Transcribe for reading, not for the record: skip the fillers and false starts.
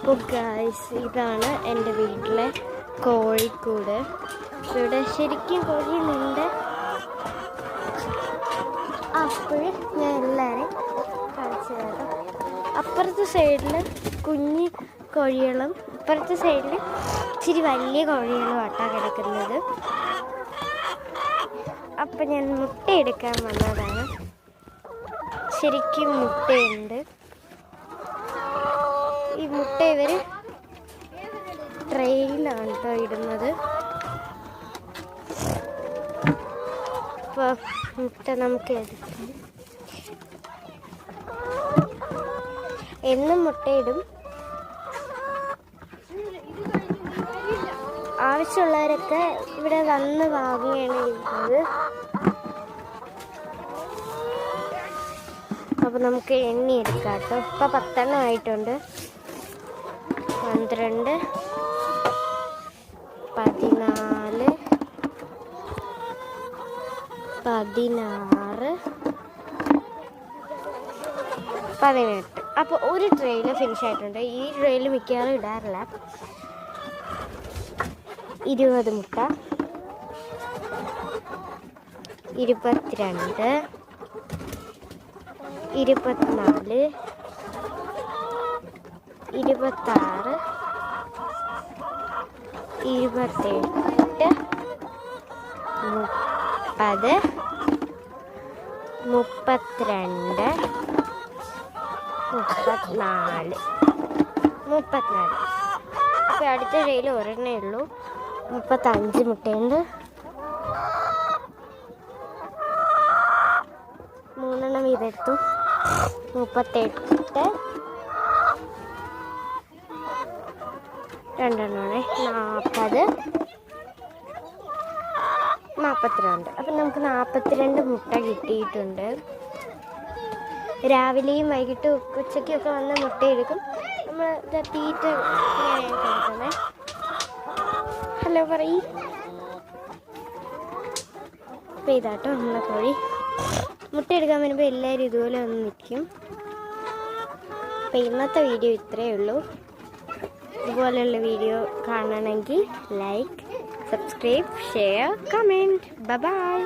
അപ്പോൾ ഗൈസ്, ഇതാണ് എൻ്റെ വീട്ടിലെ കോഴിക്കൂട്. ഇവിടെ ശരിക്കും കോഴികളുണ്ട്. അപ്പോൾ ഞാൻ എല്ലാവരെയും കാണിച്ചു തരാം. അപ്പുറത്തെ സൈഡിൽ കുഞ്ഞു കോഴികളും ഇപ്പുറത്തെ സൈഡിൽ ഇച്ചിരി വലിയ കോഴികളുമായിട്ടാണ് കിടക്കുന്നത്. അപ്പം ഞാൻ മുട്ടയെടുക്കാൻ വന്നതാണ്. ശരിക്കും മുട്ടയുണ്ട്. ഈ മുട്ട ഇവർ ട്രെയിലാണ് കേട്ടോ ഇടുന്നത്. അപ്പോൾ മുട്ട നമുക്ക് എടുക്കാം. എന്നും മുട്ടയിടും. ആവശ്യമുള്ളവരൊക്കെ ഇവിടെ വന്ന് വാങ്ങുകയാണ് ചെയ്യുന്നത്. അപ്പോൾ നമുക്ക് എണ്ണി എടുക്കാം കേട്ടോ. ഇപ്പോൾ 10 എണ്ണം ആയിട്ടുണ്ട്. 12, 14, 16, 18. അപ്പോൾ ഒരു ട്രെയിൽ ഫിനിഷ് ആയിട്ടുണ്ട്. ഈ ട്രെയിൽ മിക്കവാറും ഇടാറില്ല. 20 മുട്ട, 22, 24, 26, 28, 30, 32, 34. അപ്പോൾ അടുത്ത ട്രെയിൽ ഒരെണ്ണേ ഉള്ളൂ. 35 മുട്ടയുണ്ട്. 3 എണ്ണം വീതെടുത്തു. 38, 2 എണ്ണമാണ്. 40, 42. അപ്പം നമുക്ക് 42 മുട്ട കിട്ടിയിട്ടുണ്ട്. രാവിലെയും വൈകിട്ടും ഉച്ചയ്ക്കൊക്കെ വന്ന് മുട്ടയെടുക്കും. നമ്മൾ തീറ്റ കൊടുക്കണേ. ഹലോ പറയ്. അപ്പോൾ ഇതാട്ടോ നമ്മളെ കോഴി. മുട്ടയെടുക്കാൻ വരുമ്പോൾ എല്ലാവരും ഇതുപോലെ വന്ന് നിൽക്കും. അപ്പോൾ ഇന്നത്തെ വീഡിയോ ഇത്രയേ ഉള്ളൂ. ഇതുപോലെയുള്ള വീഡിയോ കാണണമെങ്കിൽ like, subscribe, share, comment. By.